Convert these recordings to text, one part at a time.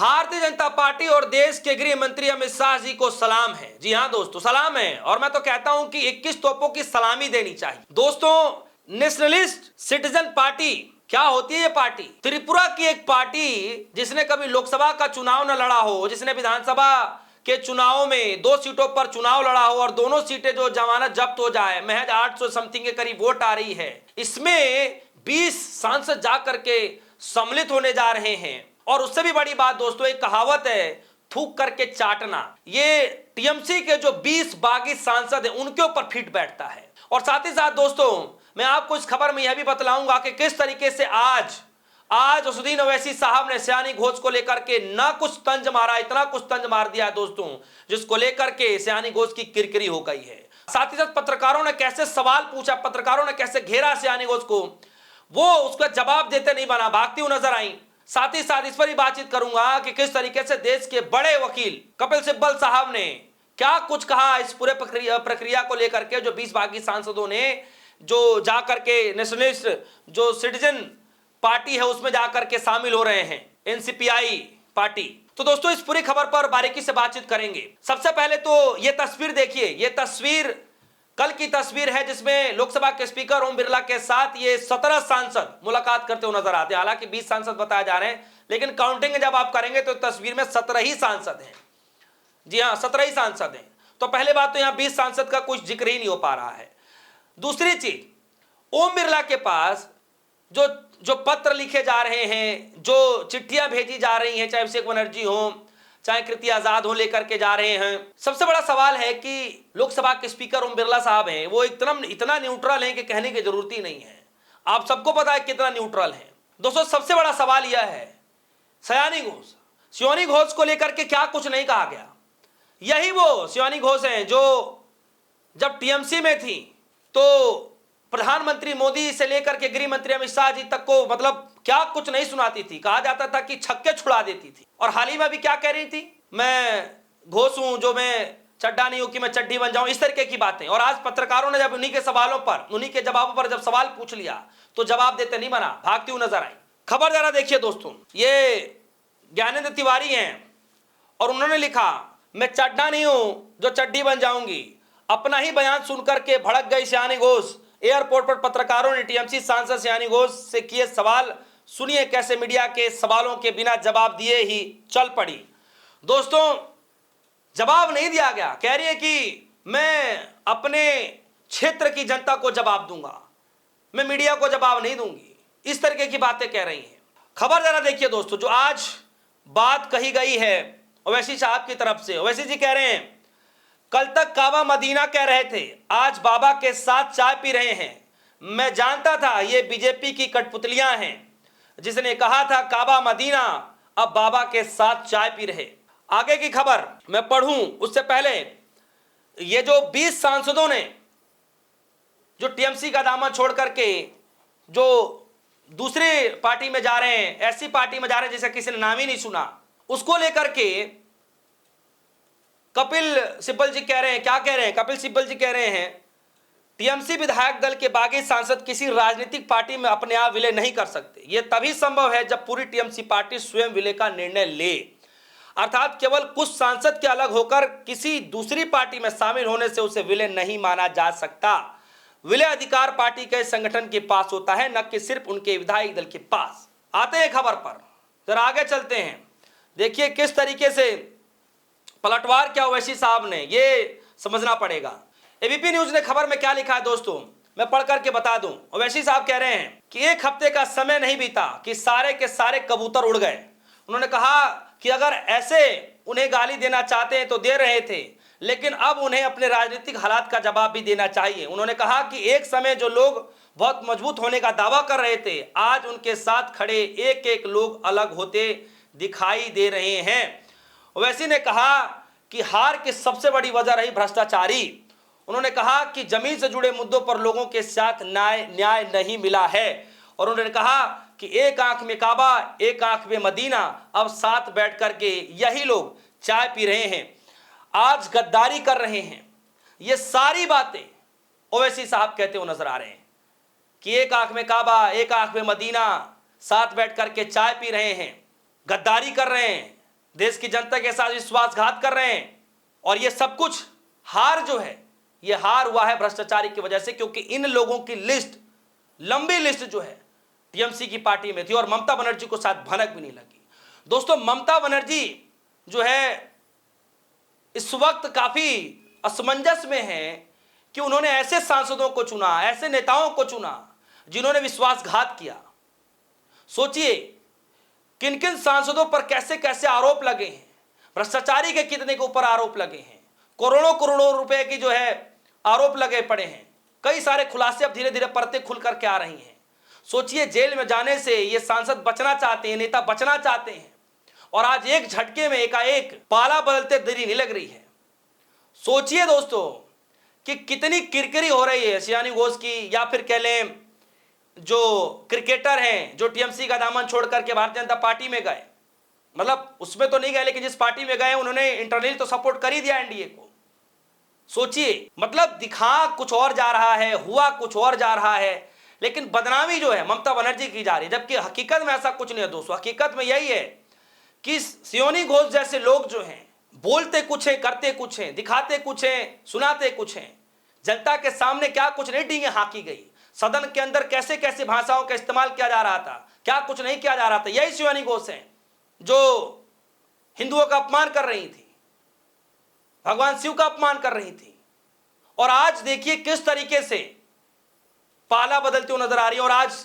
Bharatiya Janata party और देश के गृह मंत्री अमित शाह जी को सलाम है। जी हां दोस्तों, सलाम है। और मैं तो कहता हूं कि 21 तोपों की सलामी देनी चाहिए। दोस्तों, नेशनलिस्ट सिटीजन पार्टी क्या होती है? ये पार्टी त्रिपुरा की एक पार्टी जिसने कभी लोकसभा का चुनाव न लड़ा हो, जिसने विधानसभा के चुनाव में 2 सीटों पर चुनाव लड़ा हो और दोनों सीटें जो जमानत जब्त हो जाए, महज 800 समथिंग के करीब वोट आ रही है। इसमें 20 सांसद जाकर के सम्मिलित होने जा रहे हैं। और उससे भी बड़ी बात दोस्तों, एक कहावत है, थूक करके चाटना। ये टीएमसी के जो 20 बागी सांसद हैं उनके ऊपर फिट बैठता है। और साथ ही साथ दोस्तों, मैं आपको इस खबर में यह भी बतलाऊंगा कि किस तरीके से आज असदुद्दीन ओवैसी साहब ने सयानी घोष को लेकर के ना कुछ तंज मारा, इतना कुछ तंज मार दिया है दोस्तों, जिसको लेकर के सयानी घोष की किरकिरी हो गई है। साथ ही साथ पत्रकारों ने कैसे सवाल पूछा, पत्रकारों ने कैसे घेरा सयानी घोष को, वो उसका जवाब देते नहीं बना, भागती हुई नजर आई। साथ ही साथ इस पर ही बातचीत करूंगा कि किस तरीके से देश के बड़े वकील कपिल सिब्बल साहब ने क्या कुछ कहा इस पूरे प्रक्रिया को लेकर के, जो 20 बागी सांसदों ने जो जाकर के नेशनलिस्ट जो सिटीजन पार्टी है उसमें जाकर के शामिल हो रहे हैं, एनसीपीआई पार्टी। तो दोस्तों, इस पूरी खबर पर बारीकी से बातचीत करेंगे। सबसे पहले तो ये तस्वीर देखिए, ये तस्वीर कल की तस्वीर है जिसमें लोकसभा के स्पीकर ओम बिरला के साथ ये 17 सांसद मुलाकात करते हुए नजर आते हैं। हालांकि 20 सांसद बताए जा रहे हैं, लेकिन काउंटिंग जब आप करेंगे तो तस्वीर में 17 ही सांसद हैं। जी हां, 17 ही सांसद हैं। तो पहले बात तो यहां 20 सांसद का कुछ जिक्र ही नहीं हो पा रहा है। दूसरी चीज, ओम बिरला के पास जो पत्र लिखे जा रहे हैं, जो चिट्ठियां भेजी जा रही हैं, चाहे अभिषेक बनर्जी हो, चाहे कृति आजाद हो, लेकर के जा रहे हैं। सबसे बड़ा सवाल है कि लोकसभा के स्पीकर ओम बिरला साहब हैं, वो इतना न्यूट्रल हैं कि कहने की जरूरत ही नहीं है। आप सबको पता है कितना न्यूट्रल है। दोस्तों, सबसे बड़ा सवाल यह है, सयानी घोष को लेकर के क्या कुछ नहीं कहा गया। यही वो सयानी घोष हैं जो जब टीएमसी में थी तो प्रधानमंत्री मोदी से लेकर के गृह मंत्री अमित शाह जी तक को मतलब क्या कुछ नहीं सुनाती थी। कहा जाता था कि छक्के छुड़ा देती थी। और हाल ही में भी क्या कह रही थी, मैं घोष हूं जो मैं चड्डा नहीं हूं कि मैं चड्डी बन जाऊं, इस तरीके की बातें। और आज पत्रकारों ने जब उन्हीं के सवालों पर, उन्हीं के जवाबों पर जब सवाल पूछ लिया तो जवाब देते नहीं बना, भागती हुई नजर आई। खबर जरा देखिए दोस्तों, ये ज्ञानेंद्र तिवारी हैं और उन्होंने लिखा, मैं चड्डा नहीं हूं जो चड्डी बन जाऊंगी। अपना ही बयान सुनकर के भड़क गई सयानी घोष। एयरपोर्ट पर पत्रकारों ने टीएमसी सांसद सयानी घोष से किए सवाल, सुनिए कैसे मीडिया के सवालों के बिना जवाब दिए ही चल पड़ी। दोस्तों, जवाब नहीं दिया गया। कह रही है कि मैं अपने क्षेत्र की जनता को जवाब दूंगा, मैं मीडिया को जवाब नहीं दूंगी, इस तरीके की बातें कह रही हैं। खबर जरा देखिए दोस्तों, जो आज बात कही गई है ओवैसी साहब की तरफ से। ओवैसी जी कह रहे हैं, कल तक काबा मदीना कह रहे थे, आज बाबा के साथ चाय पी रहे हैं। मैं जानता था ये बीजेपी की कठपुतलियां हैं, जिसने कहा था काबा मदीना, अब बाबा के साथ चाय पी रहे। आगे की खबर मैं पढ़ूं उससे पहले, ये जो 20 सांसदों ने जो टीएमसी का दामन छोड़ करके जो दूसरी पार्टी में जा रहे हैं, ऐसी पार्टी में जा रहे हैं जिसे किसी ने नाम ही नहीं सुना, उसको लेकर के कपिल सिब्बल जी कह रहे हैं, क्या कह रहे हैं? कपिल सिब्बल जी कह रहे हैं, टीएमसी विधायक दल के बागी सांसद किसी राजनीतिक पार्टी में अपने आप विलय नहीं कर सकते। यह तभी संभव है जब पूरी टीएमसी पार्टी स्वयं विलय का निर्णय ले। अर्थात केवल कुछ सांसद के अलग होकर किसी दूसरी पार्टी में शामिल होने से उसे विलय नहीं माना जा सकता। विलय अधिकार पार्टी के संगठन के पास होता है, न कि सिर्फ उनके विधायक दल के पास। आते हैं खबर पर, जरा आगे चलते हैं। देखिए किस तरीके से पलटवार क्या ओवैसी साहब ने, ये समझना पड़ेगा। एबीपी न्यूज ने खबर में क्या लिखा है दोस्तों, मैं पढ़ करके बता दूं। ओवैसी साहब कह रहे हैं कि 1 हफ्ते का समय नहीं बीता कि सारे के सारे कबूतर उड़ गए। उन्होंने कहा कि अगर ऐसे उन्हें गाली देना चाहते हैं तो दे रहे थे, लेकिन अब उन्हें अपने राजनीतिक हालात का जवाब भी देना चाहिए। उन्होंने कहा कि एक समय जो लोग बहुत मजबूत होने का दावा कर रहे थे, आज उनके साथ खड़े एक एक लोग अलग होते दिखाई दे रहे हैं। ओवैसी ने कहा कि हार की सबसे बड़ी वजह रही भ्रष्टाचारी। उन्होंने कहा कि जमीन से जुड़े मुद्दों पर लोगों के साथ न्याय नहीं मिला है। और उन्होंने कहा कि एक आंख में काबा, एक आंख में मदीना, अब साथ बैठ करके यही लोग चाय पी रहे हैं, आज गद्दारी कर रहे हैं। ये सारी बातें ओवैसी साहब कहते हुए नजर आ रहे हैं कि एक आंख में काबा, एक आंख में मदीना, साथ बैठ करके चाय पी रहे हैं, गद्दारी कर रहे हैं, देश की जनता के साथ विश्वासघात कर रहे हैं। और ये सब कुछ हार जो है, ये हार हुआ है भ्रष्टाचारी की वजह से, क्योंकि इन लोगों की लिस्ट, लंबी लिस्ट जो है टीएमसी की पार्टी में थी और ममता बनर्जी को शायद भनक भी नहीं लगी। दोस्तों, ममता बनर्जी जो है इस वक्त काफी असमंजस में है कि उन्होंने ऐसे सांसदों को चुना, ऐसे नेताओं को चुना जिन्होंने विश्वासघात किया। सोचिए किन किन सांसदों पर कैसे कैसे आरोप लगे हैं, भ्रष्टाचारी के कितने के ऊपर आरोप लगे हैं, करोड़ों करोड़ों रुपए की जो है आरोप लगे पड़े हैं। कई सारे खुलासे अब धीरे धीरे परतें खुल करके आ रही हैं। सोचिए जेल में जाने से ये सांसद बचना चाहते हैं, नेता बचना चाहते हैं, और आज एक झटके में एकाएक पाला बदलते देरी नहीं लग रही है। सोचिए दोस्तों कि कितनी किरकिरी हो रही है शियानी घोष की, या फिर कह लें जो क्रिकेटर हैं जो टीएमसी का दामन छोड़ करके भारतीय जनता पार्टी में गए, मतलब उसमें तो नहीं गए लेकिन जिस पार्टी में गए उन्होंने इंटरनली तो सपोर्ट कर ही दिया एनडीए को। सोचिए, मतलब दिखा कुछ और जा रहा है, हुआ कुछ और जा रहा है, लेकिन बदनामी जो है ममता बनर्जी की जा रही है, जबकि हकीकत में ऐसा कुछ नहीं है दोस्तों। हकीकत में यही है कि शियोनी घोष जैसे लोग जो हैं बोलते कुछ हैं, करते कुछ हैं, दिखाते कुछ हैं, सुनाते कुछ हैं। जनता के सामने क्या कुछ नहीं डींगे हाँकी गई, सदन के अंदर कैसे कैसे भाषाओं का इस्तेमाल किया जा रहा था, क्या कुछ नहीं किया जा रहा था। यही शिवानी घोष हैं जो हिंदुओं का अपमान कर रही थी, भगवान शिव का अपमान कर रही थी, और आज देखिए किस तरीके से पाला बदलती हुई नजर आ रही है। और आज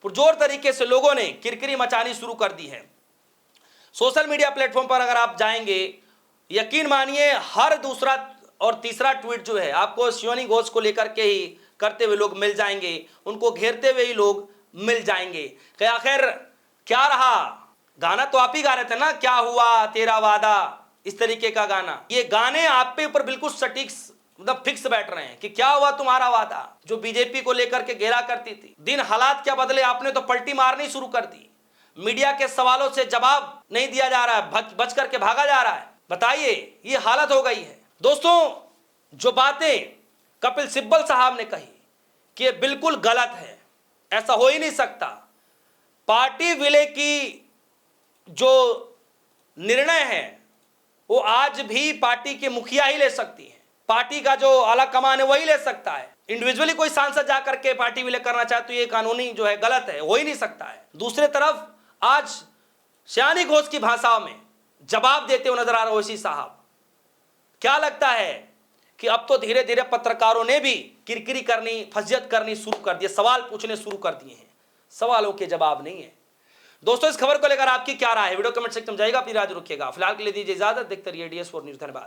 पुरजोर तरीके से लोगों ने किरकिरी मचानी शुरू कर दी है। सोशल मीडिया प्लेटफॉर्म पर अगर आप जाएंगे, यकीन मानिए हर दूसरा और तीसरा ट्वीट जो है आपको शिवानी घोष को लेकर के ही करते हुए लोग मिल जाएंगे, उनको घेरते हुए ही लोग मिल जाएंगे कि आखिर क्या रहा। गाना तो आप ही गा रहे थे ना, क्या हुआ तेरा वादा, इस तरीके का गाना। ये गाने आप पे ऊपर बिल्कुल सटीक मतलब फिक्स बैठ रहे हैं कि क्या हुआ तुम्हारा वादा, जो बीजेपी को लेकर के घेरा करती थी। दिन हालात क्या बदले, आपने तो पलटी मारनी शुरू कर दी। मीडिया के सवालों से जवाब नहीं दिया जा रहा है, बच करके भागा जा रहा है। बताइए, ये हालत हो गई है दोस्तों। जो बातें कपिल सिब्बल साहब ने कही कि ये बिल्कुल गलत है, ऐसा हो ही नहीं सकता। पार्टी विलय की जो निर्णय है वो आज भी पार्टी के मुखिया ही ले सकती है, पार्टी का जो आला कमान है वही ले सकता है। इंडिविजुअली कोई सांसद जाकर के पार्टी विलय करना चाहे तो ये कानूनी जो है गलत है, हो ही नहीं सकता है। दूसरी तरफ आज शियानी घोष की भाषाओं में जवाब देते हुए नजर आ रहे ओवैसी साहब। क्या लगता है कि अब तो धीरे धीरे पत्रकारों ने भी किरकिरी करनी, फजियत करनी शुरू कर दी, सवाल पूछने शुरू कर दिए हैं, सवालों के जवाब नहीं है। दोस्तों, इस खबर को लेकर आपकी क्या राय है, वीडियो कमेंट सेक्शन में जाइएगा, अपनी राय रखिएगा। फिलहाल के लिए दीजिए इजाजत, देखते रहिए DS4 न्यूज़। धन्यवाद।